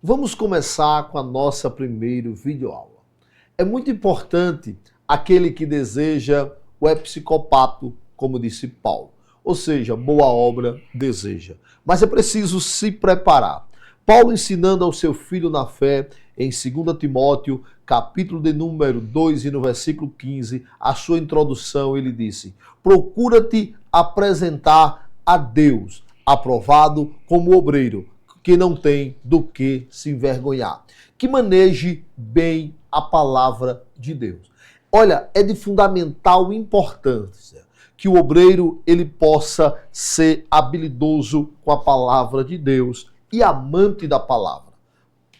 Vamos começar com a nossa primeira videoaula. É muito importante aquele que deseja o episcopato, como disse Paulo. Ou seja, boa obra deseja. Mas é preciso se preparar. Paulo ensinando ao seu filho na fé, em 2 Timóteo, capítulo de número 2 e no versículo 15, a sua introdução, ele disse: procura-te apresentar a Deus, aprovado como obreiro, que não tem do que se envergonhar. Que maneje bem a palavra de Deus. Olha, é de fundamental importância que o obreiro ele possa ser habilidoso com a palavra de Deus e amante da palavra.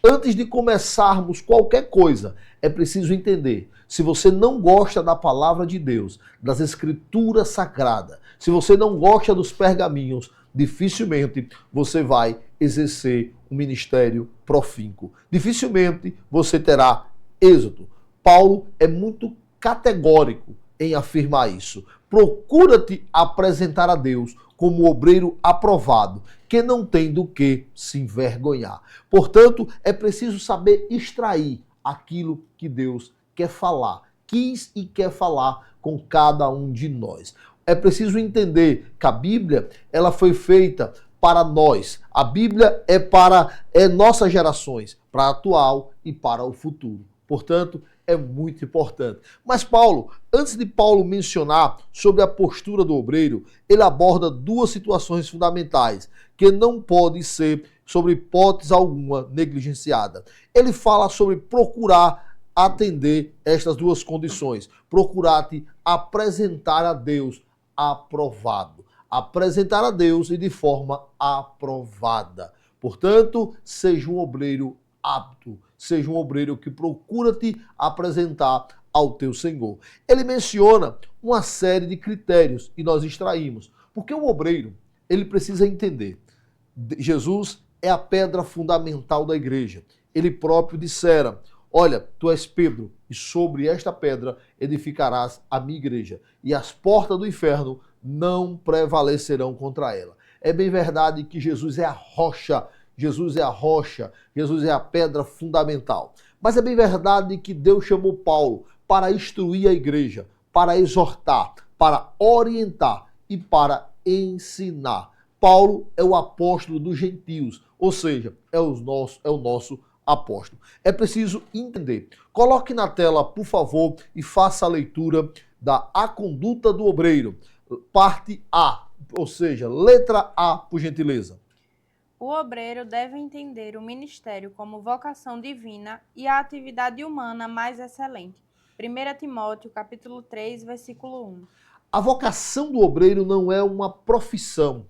Antes de começarmos qualquer coisa, é preciso entender, se você não gosta da palavra de Deus, das escrituras sagradas, se você não gosta dos pergaminhos, dificilmente você vai exercer um ministério profícuo. Dificilmente você terá êxito. Paulo é muito categórico em afirmar isso. Procura-te apresentar a Deus como obreiro aprovado, que não tem do que se envergonhar. Portanto, é preciso saber extrair aquilo que Deus quer falar, quis e quer falar com cada um de nós. É preciso entender que a Bíblia ela foi feita para nós. A Bíblia é nossas gerações, para a atual e para o futuro. Portanto, é muito importante. Mas Paulo, antes de Paulo mencionar sobre a postura do obreiro, ele aborda duas situações fundamentais que não podem ser, sobre hipótese alguma, negligenciada. Ele fala sobre procurar atender estas duas condições. Procurar-te apresentar a Deus aprovado. Apresentar a Deus e de forma aprovada. Portanto, seja um obreiro apto. Seja um obreiro que procura te apresentar ao teu Senhor. Ele menciona uma série de critérios e nós extraímos. Porque o obreiro, ele precisa entender. Jesus é a pedra fundamental da igreja. Ele próprio dissera: olha, tu és Pedro, e sobre esta pedra edificarás a minha igreja, e as portas do inferno não prevalecerão contra ela. É bem verdade que Jesus é a rocha, Jesus é a rocha, Jesus é a pedra fundamental. Mas é bem verdade que Deus chamou Paulo para instruir a igreja, para exortar, para orientar e para ensinar. Paulo é o apóstolo dos gentios, ou seja, é o nosso apóstolo. É preciso entender. Coloque na tela, por favor, e faça a leitura da A Conduta do Obreiro, parte A, ou seja, letra A, por gentileza. O obreiro deve entender o ministério como vocação divina e a atividade humana mais excelente. 1 Timóteo, capítulo 3, versículo 1. A vocação do obreiro não é uma profissão,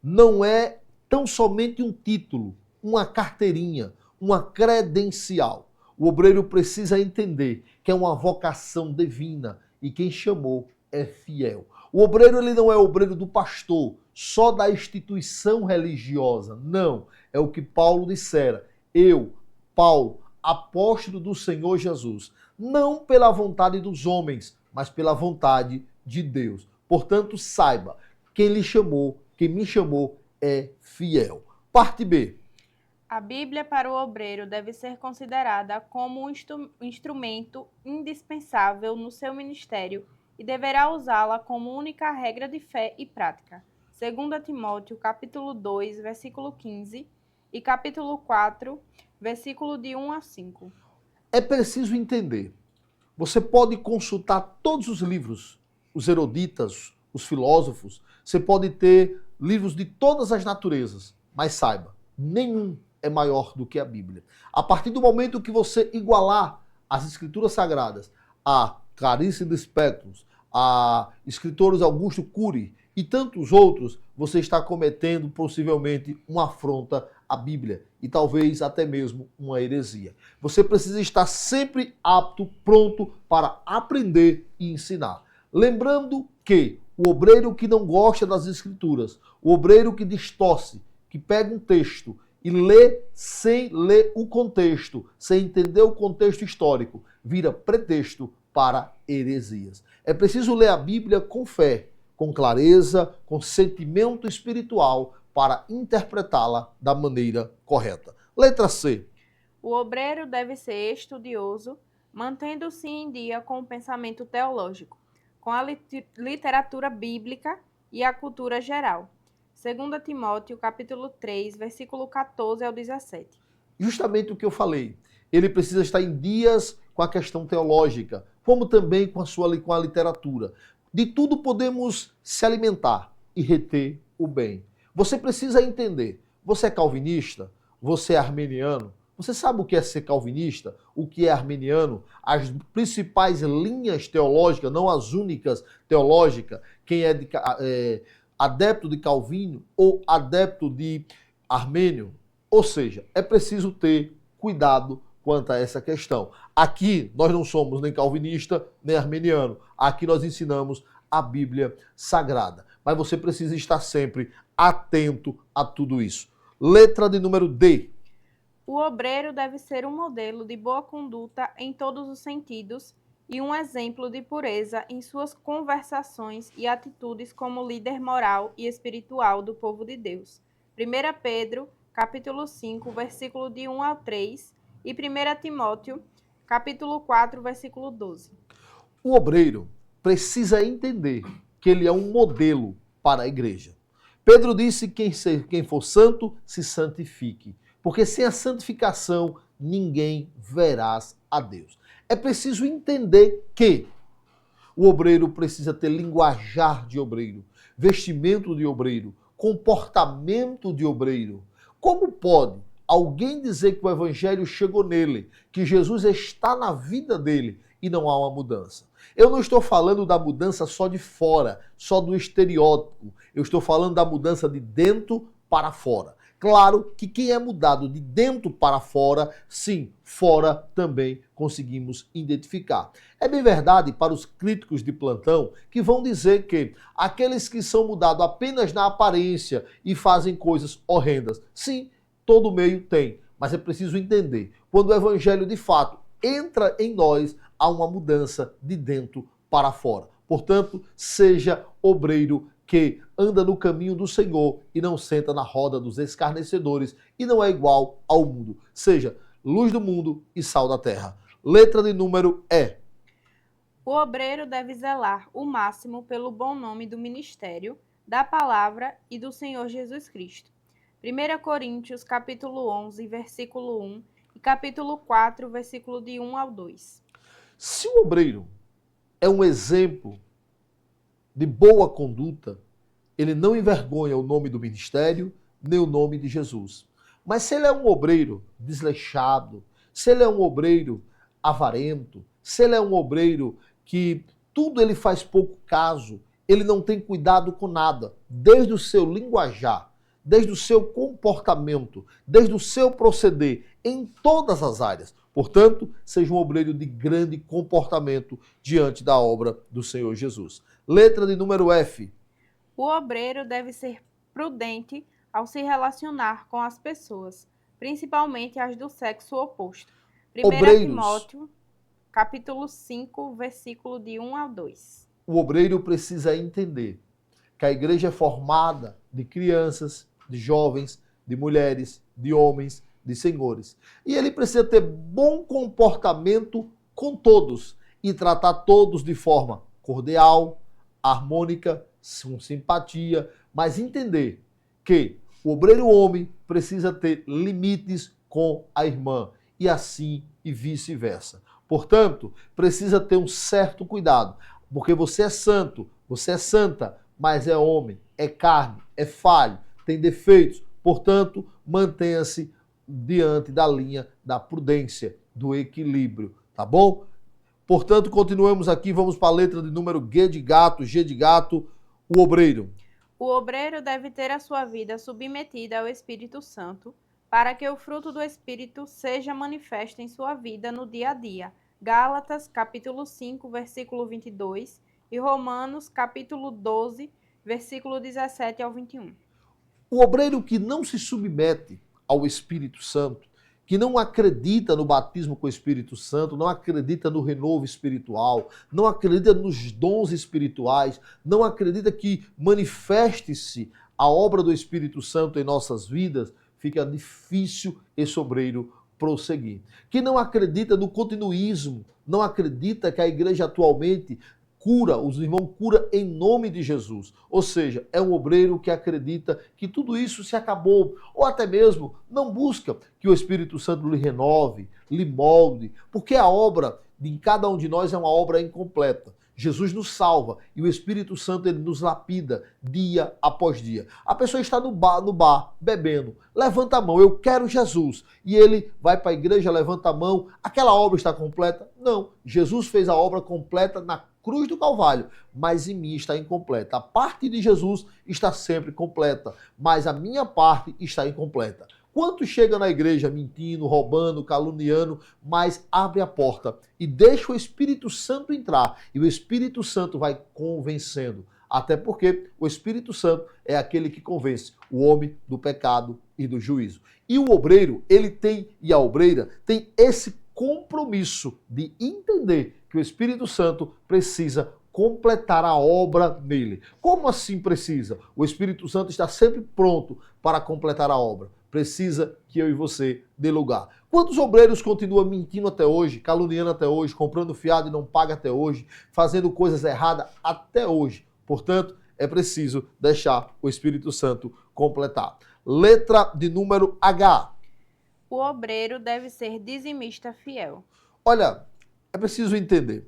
não é tão somente um título, uma carteirinha, uma credencial. O obreiro precisa entender que é uma vocação divina e quem chamou é fiel. O obreiro ele não é obreiro do pastor, só da instituição religiosa. Não, é o que Paulo dissera. Eu, Paulo, apóstolo do Senhor Jesus, não pela vontade dos homens, mas pela vontade de Deus. Portanto, saiba, quem lhe chamou, quem me chamou é fiel. Parte B. A Bíblia para o obreiro deve ser considerada como um instrumento indispensável no seu ministério e deverá usá-la como única regra de fé e prática. 2 Timóteo, capítulo 2, versículo 15 e capítulo 4, versículo de 1 a 5. É preciso entender. Você pode consultar todos os livros, os eruditas, os filósofos, você pode ter livros de todas as naturezas, mas saiba, nenhum é maior do que a Bíblia. A partir do momento que você igualar as escrituras sagradas a Clarice Lispector, a escritores Augusto Cury e tantos outros, você está cometendo possivelmente uma afronta à Bíblia e talvez até mesmo uma heresia. Você precisa estar sempre apto, pronto para aprender e ensinar. Lembrando que o obreiro que não gosta das escrituras, o obreiro que distorce, que pega um texto e lê sem ler o contexto, sem entender o contexto histórico, vira pretexto para heresias. É preciso ler a Bíblia com fé, com clareza, com sentimento espiritual, para interpretá-la da maneira correta. Letra C. O obreiro deve ser estudioso, mantendo-se em dia com o pensamento teológico, com a literatura bíblica e a cultura geral. 2 Timóteo, capítulo 3, versículo 14 ao 17. Justamente o que eu falei. Ele precisa estar em dias com a questão teológica, como também com a literatura. De tudo podemos se alimentar e reter o bem. Você precisa entender. Você é calvinista? Você é arminiano? Você sabe o que é ser calvinista? O que é arminiano? As principais linhas teológicas, não as únicas teológicas. Quem é adepto de Calvino ou adepto de Armênio. Ou seja, é preciso ter cuidado quanto a essa questão. Aqui nós não somos nem calvinista, nem armeniano. Aqui nós ensinamos a Bíblia Sagrada. Mas você precisa estar sempre atento a tudo isso. Letra de número D. O obreiro deve ser um modelo de boa conduta em todos os sentidos e um exemplo de pureza em suas conversações e atitudes como líder moral e espiritual do povo de Deus. 1 Pedro, capítulo 5, versículo de 1 ao 3 e 1 Timóteo, capítulo 4, versículo 12. O obreiro precisa entender que ele é um modelo para a igreja. Pedro disse que quem for santo, se santifique. Porque sem a santificação, ninguém verás a Deus. É preciso entender que o obreiro precisa ter linguajar de obreiro, vestimento de obreiro, comportamento de obreiro. Como pode alguém dizer que o evangelho chegou nele, que Jesus está na vida dele e não há uma mudança? Eu não estou falando da mudança só de fora, só do estereótipo. Eu estou falando da mudança de dentro para fora. Claro que quem é mudado de dentro para fora, sim, fora também conseguimos identificar. É bem verdade para os críticos de plantão que vão dizer que aqueles que são mudados apenas na aparência e fazem coisas horrendas, sim, todo meio tem, mas é preciso entender, quando o evangelho de fato entra em nós, há uma mudança de dentro para fora. Portanto, seja obreiro que anda no caminho do Senhor e não senta na roda dos escarnecedores e não é igual ao mundo. Seja luz do mundo e sal da terra. Letra de número E. O obreiro deve zelar o máximo pelo bom nome do ministério, da palavra e do Senhor Jesus Cristo. 1 Coríntios, capítulo 11, versículo 1 e capítulo 4, versículo de 1 ao 2. Se o obreiro é um exemplo de boa conduta, ele não envergonha o nome do ministério, nem o nome de Jesus. Mas se ele é um obreiro desleixado, se ele é um obreiro avarento, se ele é um obreiro que tudo ele faz pouco caso, ele não tem cuidado com nada, desde o seu linguajar, desde o seu comportamento, desde o seu proceder, em todas as áreas. Portanto, seja um obreiro de grande comportamento diante da obra do Senhor Jesus. Letra de número F. O obreiro deve ser prudente ao se relacionar com as pessoas, principalmente as do sexo oposto. 1 Obreiros. Timóteo, capítulo 5, versículo de 1 ao 2. O obreiro precisa entender que a igreja é formada de crianças, de jovens, de mulheres, de homens, de senhores. E ele precisa ter bom comportamento com todos e tratar todos de forma cordial, harmônica, com simpatia, mas entender que o obreiro homem precisa ter limites com a irmã e assim e vice-versa. Portanto, precisa ter um certo cuidado, porque você é santo, você é santa, mas é homem, é carne, é falho, tem defeitos. Portanto, mantenha-se diante da linha da prudência, do equilíbrio, tá bom? Portanto, continuamos aqui, vamos para a letra de número G de gato, G de gato, o obreiro. O obreiro deve ter a sua vida submetida ao Espírito Santo, para que o fruto do Espírito seja manifesto em sua vida no dia a dia. Gálatas, capítulo 5, versículo 22 e Romanos, capítulo 12, versículo 17 ao 21. O obreiro que não se submete ao Espírito Santo, que não acredita no batismo com o Espírito Santo, não acredita no renovo espiritual, não acredita nos dons espirituais, não acredita que manifeste-se a obra do Espírito Santo em nossas vidas, fica difícil esse obreiro prosseguir. Que não acredita no continuismo, não acredita que a igreja atualmente cura, os irmãos cura em nome de Jesus. Ou seja, é um obreiro que acredita que tudo isso se acabou, ou até mesmo não busca que o Espírito Santo lhe renove, lhe molde, porque a obra de cada um de nós é uma obra incompleta. Jesus nos salva e o Espírito Santo ele nos lapida dia após dia. A pessoa está no bar bebendo, levanta a mão, eu quero Jesus. E ele vai para a igreja, levanta a mão, aquela obra está completa? Não, Jesus fez a obra completa na cruz do Calvário, mas em mim está incompleta. A parte de Jesus está sempre completa, mas a minha parte está incompleta. Quantos chegam na igreja mentindo, roubando, caluniando, mas abre a porta e deixa o Espírito Santo entrar. E o Espírito Santo vai convencendo. Até porque o Espírito Santo é aquele que convence o homem do pecado e do juízo. E o obreiro, ele tem, e a obreira, tem esse compromisso de entender que o Espírito Santo precisa completar a obra nele. Como assim precisa? O Espírito Santo está sempre pronto para completar a obra. Precisa que eu e você dê lugar. Quantos obreiros continuam mentindo até hoje, caluniando até hoje, comprando fiado e não paga até hoje, fazendo coisas erradas até hoje? Portanto, é preciso deixar o Espírito Santo completar. Letra de número H. O obreiro deve ser dizimista fiel. Olha, é preciso entender.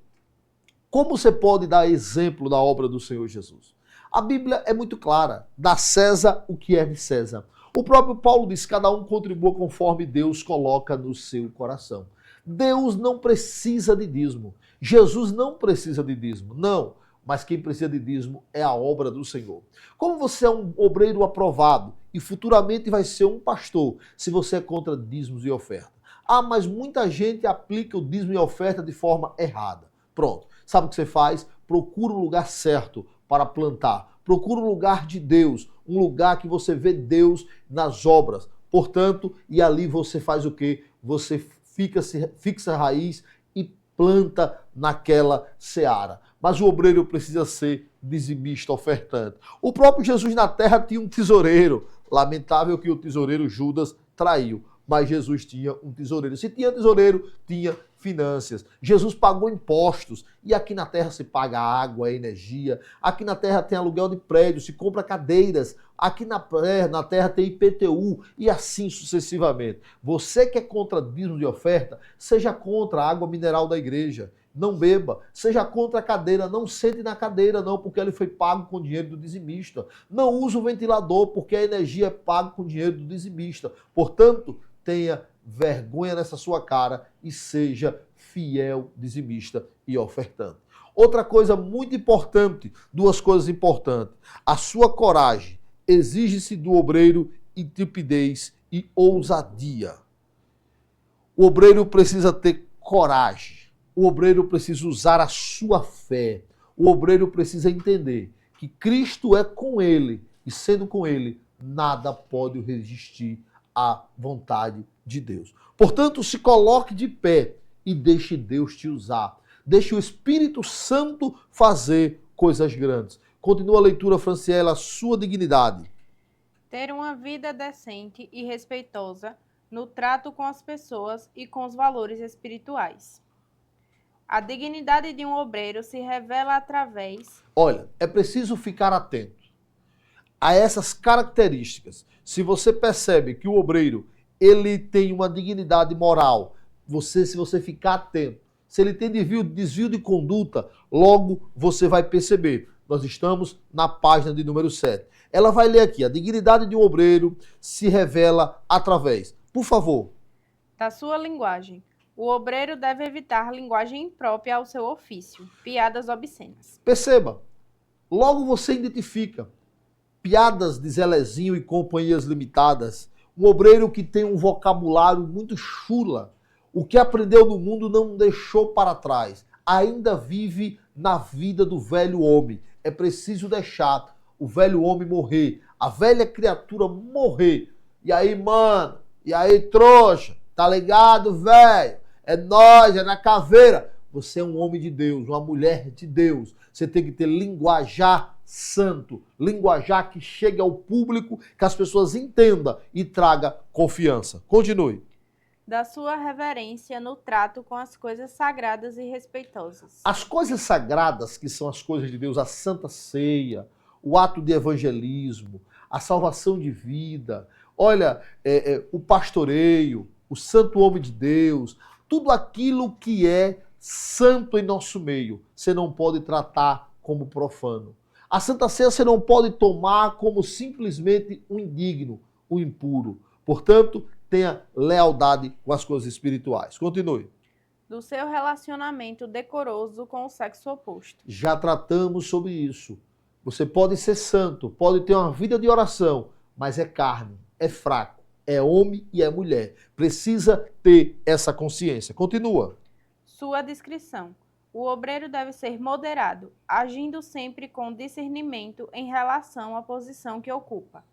Como você pode dar exemplo da obra do Senhor Jesus? A Bíblia é muito clara. Dá a César o que é de César. O próprio Paulo diz que cada um contribua conforme Deus coloca no seu coração. Deus não precisa de dízimo. Jesus não precisa de dízimo. Não. Mas quem precisa de dízimo é a obra do Senhor. Como você é um obreiro aprovado e futuramente vai ser um pastor, se você é contra dízimos e oferta? Ah, mas muita gente aplica o dízimo e oferta de forma errada. Pronto. Sabe o que você faz? Procura um lugar certo para plantar. Procura um lugar de Deus, um lugar que você vê Deus nas obras. Portanto, e ali você faz o quê? Você fixa a raiz e planta naquela seara. Mas o obreiro precisa ser dizimista, ofertante. O próprio Jesus na terra tinha um tesoureiro. Lamentável que o tesoureiro Judas traiu. Mas Jesus tinha um tesoureiro. Se tinha tesoureiro, tinha finanças. Jesus pagou impostos. E aqui na terra se paga água, energia. Aqui na terra tem aluguel de prédios, se compra cadeiras. Aqui na terra tem IPTU e assim sucessivamente. Você que é contra dízimo de oferta, seja contra a água mineral da igreja. Não beba. Seja contra a cadeira. Não sente na cadeira, não, porque ele foi pago com dinheiro do dizimista. Não use o ventilador, porque a energia é paga com dinheiro do dizimista. Portanto, tenha vergonha nessa sua cara e seja fiel, dizimista e ofertante. Outra coisa muito importante, duas coisas importantes. A sua coragem. Exige-se do obreiro intrepidez e ousadia. O obreiro precisa ter coragem. O obreiro precisa usar a sua fé. O obreiro precisa entender que Cristo é com ele e, sendo com ele, nada pode resistir à vontade de Deus. Portanto, se coloque de pé e deixe Deus te usar. Deixe o Espírito Santo fazer coisas grandes. Continua a leitura, Franciela, a sua dignidade. Ter uma vida decente e respeitosa no trato com as pessoas e com os valores espirituais. A dignidade de um obreiro se revela através... Olha, é preciso ficar atento a essas características. Se você percebe que o obreiro ele tem uma dignidade moral, se você ficar atento, se ele tem desvio de conduta, logo você vai perceber. Nós estamos na página de número 7. Ela vai ler aqui, a dignidade de um obreiro se revela através, por favor, da sua linguagem. O obreiro deve evitar linguagem imprópria ao seu ofício, piadas obscenas. Perceba, logo você identifica piadas de Zelezinho e companhias limitadas, um obreiro que tem um vocabulário muito chula, o que aprendeu no mundo não deixou para trás, ainda vive na vida do velho homem. É preciso deixar o velho homem morrer, a velha criatura morrer. E aí, mano, e aí, trouxa, tá ligado, velho? É nós, é na caveira. Você é um homem de Deus, uma mulher de Deus. Você tem que ter linguajar santo, linguajar que chegue ao público, que as pessoas entendam e traga confiança. Continue. Da sua reverência no trato com as coisas sagradas e respeitosas. As coisas sagradas, que são as coisas de Deus, a Santa Ceia, o ato de evangelismo, a salvação de vida, olha, o pastoreio, o santo homem de Deus, tudo aquilo que é santo em nosso meio, você não pode tratar como profano. A Santa Ceia você não pode tomar como simplesmente um indigno, um impuro. Portanto, tenha lealdade com as coisas espirituais. Continue. Do seu relacionamento decoroso com o sexo oposto. Já tratamos sobre isso. Você pode ser santo, pode ter uma vida de oração, mas é carne, é fraco, é homem e é mulher. Precisa ter essa consciência. Continua. Sua descrição. O obreiro deve ser moderado, agindo sempre com discernimento em relação à posição que ocupa.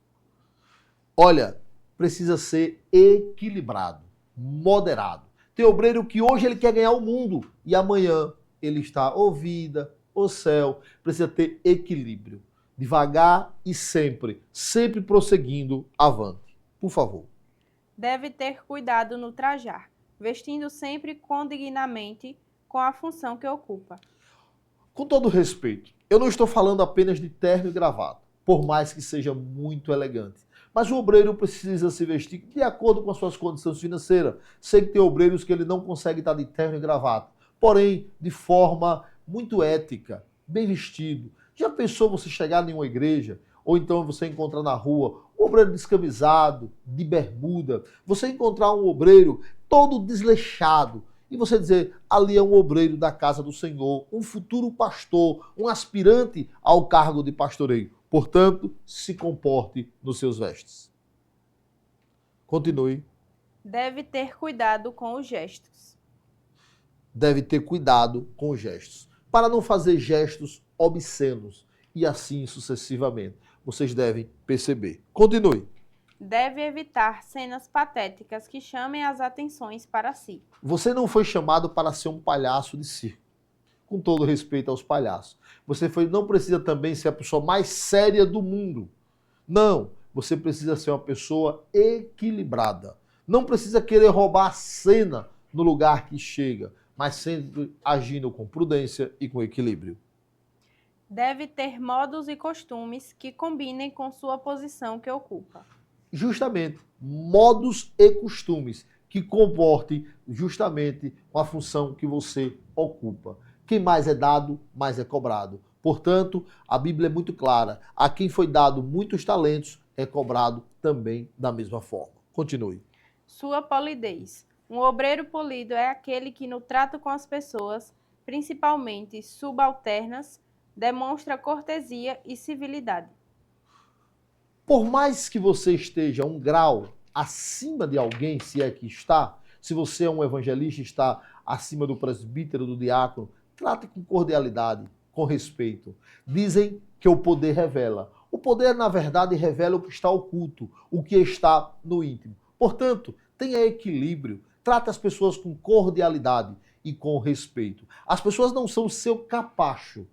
Olha, precisa ser equilibrado, moderado. Tem obreiro que hoje ele quer ganhar o mundo e amanhã ele está ou vida, ou céu. Precisa ter equilíbrio. Devagar e sempre prosseguindo avante. Por favor. Deve ter cuidado no trajar, vestindo sempre condignamente com a função que ocupa. Com todo respeito, eu não estou falando apenas de terno e gravata, por mais que seja muito elegante. Mas o obreiro precisa se vestir de acordo com as suas condições financeiras. Sei que tem obreiros que ele não consegue estar de terno e gravata, porém, de forma muito ética, bem vestido. Já pensou você chegar em uma igreja, ou então você encontrar na rua um obreiro descamisado, de bermuda, você encontrar um obreiro todo desleixado, e você dizer, ali é um obreiro da casa do Senhor, um futuro pastor, um aspirante ao cargo de pastoreio. Portanto, se comporte nos seus vestes. Continue. Deve ter cuidado com os gestos. Deve ter cuidado com os gestos, para não fazer gestos obscenos e assim sucessivamente. Vocês devem perceber. Continue. Deve evitar cenas patéticas que chamem as atenções para si. Você não foi chamado para ser um palhaço de circo. Com todo respeito aos palhaços. Não precisa também ser a pessoa mais séria do mundo. Não, você precisa ser uma pessoa equilibrada. Não precisa querer roubar a cena no lugar que chega, mas sempre agindo com prudência e com equilíbrio. Deve ter modos e costumes que combinem com sua posição que ocupa. Justamente, modos e costumes que comportem justamente com a função que você ocupa. Quem mais é dado, mais é cobrado. Portanto, a Bíblia é muito clara. A quem foi dado muitos talentos, é cobrado também da mesma forma. Continue. Sua polidez. Um obreiro polido é aquele que no trato com as pessoas, principalmente subalternas, demonstra cortesia e civilidade. Por mais que você esteja um grau acima de alguém, se é que está, se você é um evangelista, está acima do presbítero, do diácono, trate com cordialidade, com respeito. Dizem que o poder revela. O poder, na verdade, revela o que está oculto, o que está no íntimo. Portanto, tenha equilíbrio, trate as pessoas com cordialidade e com respeito. As pessoas não são o seu capacho.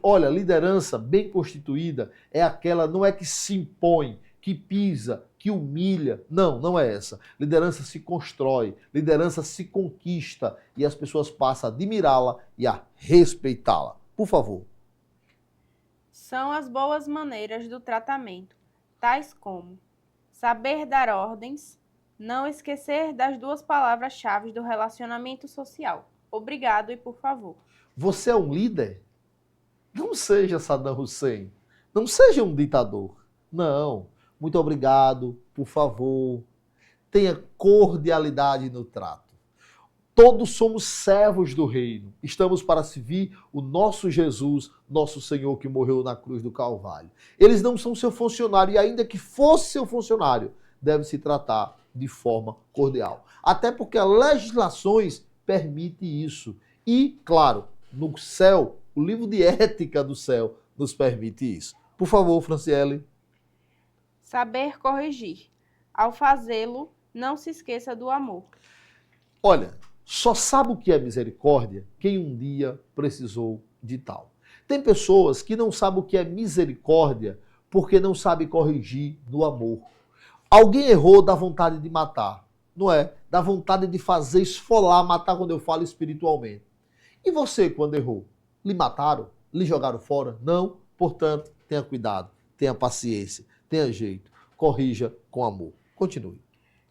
Olha, liderança bem constituída é aquela, não é que se impõe, que pisa, que humilha. Não, não é essa. Liderança se constrói, liderança se conquista e as pessoas passam a admirá-la e a respeitá-la. Por favor. São as boas maneiras do tratamento, tais como saber dar ordens, não esquecer das duas palavras-chave do relacionamento social. Obrigado e por favor. Você é um líder? Não seja Saddam Hussein. Não seja um ditador. Não. Muito obrigado, por favor. Tenha cordialidade no trato. Todos somos servos do reino. Estamos para servir o nosso Jesus, nosso Senhor que morreu na cruz do Calvário. Eles não são seu funcionário e ainda que fosse seu funcionário, deve se tratar de forma cordial. Até porque as legislações permitem isso. E, claro, no céu, o livro de ética do céu nos permite isso. Por favor, Franciele. Saber corrigir. Ao fazê-lo, não se esqueça do amor. Olha, só sabe o que é misericórdia quem um dia precisou de tal. Tem pessoas que não sabem o que é misericórdia porque não sabem corrigir no amor. Alguém errou, dá vontade de matar, não é? Dá vontade de fazer esfolar, matar quando eu falo espiritualmente. E você, quando errou? Lhe mataram? Lhe jogaram fora? Não? Portanto, tenha cuidado, tenha paciência, tenha jeito, corrija com amor. Continue.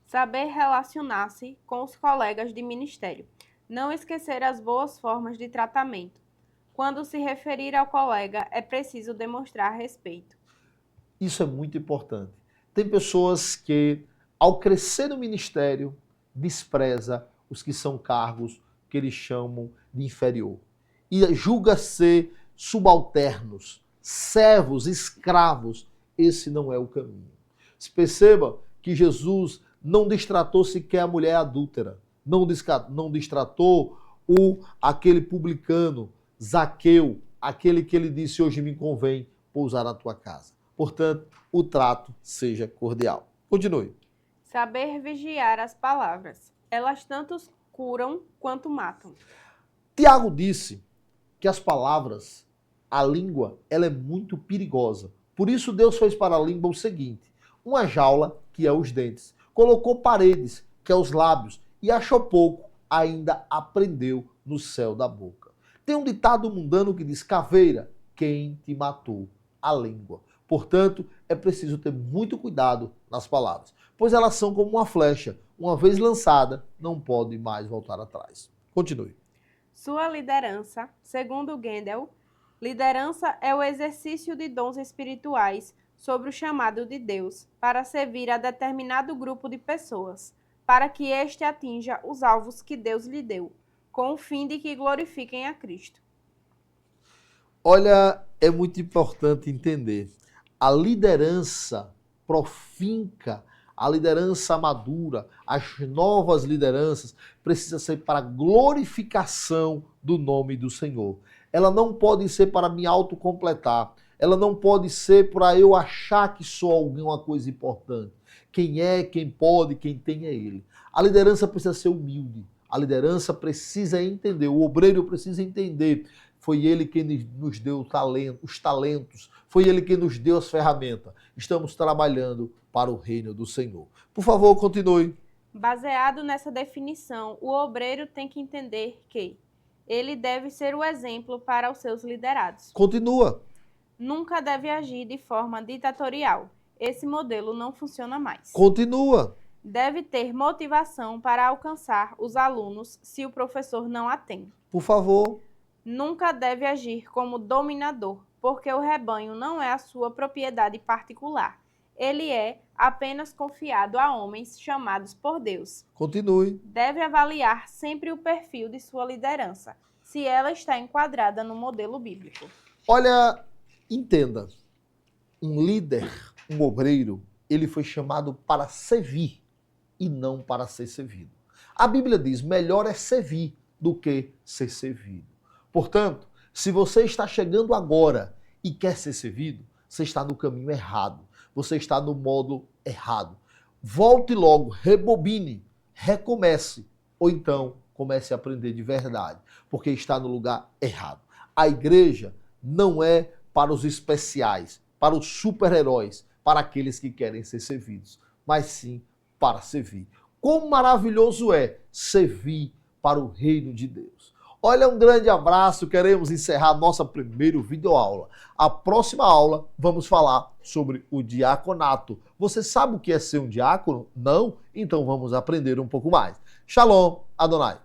Saber relacionar-se com os colegas de ministério. Não esquecer as boas formas de tratamento. Quando se referir ao colega, é preciso demonstrar respeito. Isso é muito importante. Tem pessoas que, ao crescer no ministério, despreza os que são cargos que eles chamam de inferior. E julga ser subalternos, servos, escravos. Esse não é o caminho. Se perceba que Jesus não destratou sequer a mulher adúltera, não destratou aquele publicano, Zaqueu, aquele que ele disse: hoje me convém pousar na tua casa. Portanto, o trato seja cordial. Continue. Saber vigiar as palavras. Elas tanto curam quanto matam. Tiago disse que as palavras, a língua, ela é muito perigosa. Por isso Deus fez para a língua o seguinte: uma jaula, que é os dentes, colocou paredes, que é os lábios, e achou pouco, ainda aprendeu no céu da boca. Tem um ditado mundano que diz: caveira, quem te matou? A língua. Portanto, é preciso ter muito cuidado nas palavras, pois elas são como uma flecha. Uma vez lançada, não pode mais voltar atrás. Continue. Sua liderança, segundo Gendel, liderança é o exercício de dons espirituais sobre o chamado de Deus para servir a determinado grupo de pessoas, para que este atinja os alvos que Deus lhe deu, com o fim de que glorifiquem a Cristo. Olha, é muito importante entender. A liderança profinca, a liderança madura, as novas lideranças, precisa ser para a glorificação do nome do Senhor. Ela não pode ser para me autocompletar. Ela não pode ser para eu achar que sou alguma coisa importante. Quem é, quem pode, quem tem é Ele. A liderança precisa ser humilde. A liderança precisa entender, o obreiro precisa entender. Foi Ele quem nos deu os talentos, foi Ele quem nos deu as ferramentas. Estamos trabalhando para o reino do Senhor. Por favor, continue. Baseado nessa definição, o obreiro tem que entender que ele deve ser o exemplo para os seus liderados. Continua. Nunca deve agir de forma ditatorial. Esse modelo não funciona mais. Continua. Deve ter motivação para alcançar os alunos se o professor não a tem. Por favor. Nunca deve agir como dominador, porque o rebanho não é a sua propriedade particular. Ele é apenas confiado a homens chamados por Deus. Continue. Deve avaliar sempre o perfil de sua liderança, se ela está enquadrada no modelo bíblico. Olha, entenda. Um líder, um obreiro, ele foi chamado para servir e não para ser servido. A Bíblia diz: melhor é servir do que ser servido. Portanto, se você está chegando agora e quer ser servido, você está no caminho errado. Você está no modo errado. Volte logo, rebobine, recomece. Ou então, comece a aprender de verdade, porque está no lugar errado. A igreja não é para os especiais, para os super-heróis, para aqueles que querem ser servidos, mas sim para servir. Quão maravilhoso é servir para o reino de Deus. Olha, um grande abraço, queremos encerrar nossa primeira videoaula. A próxima aula vamos falar sobre o diaconato. Você sabe o que é ser um diácono? Não? Então vamos aprender um pouco mais. Shalom, Adonai.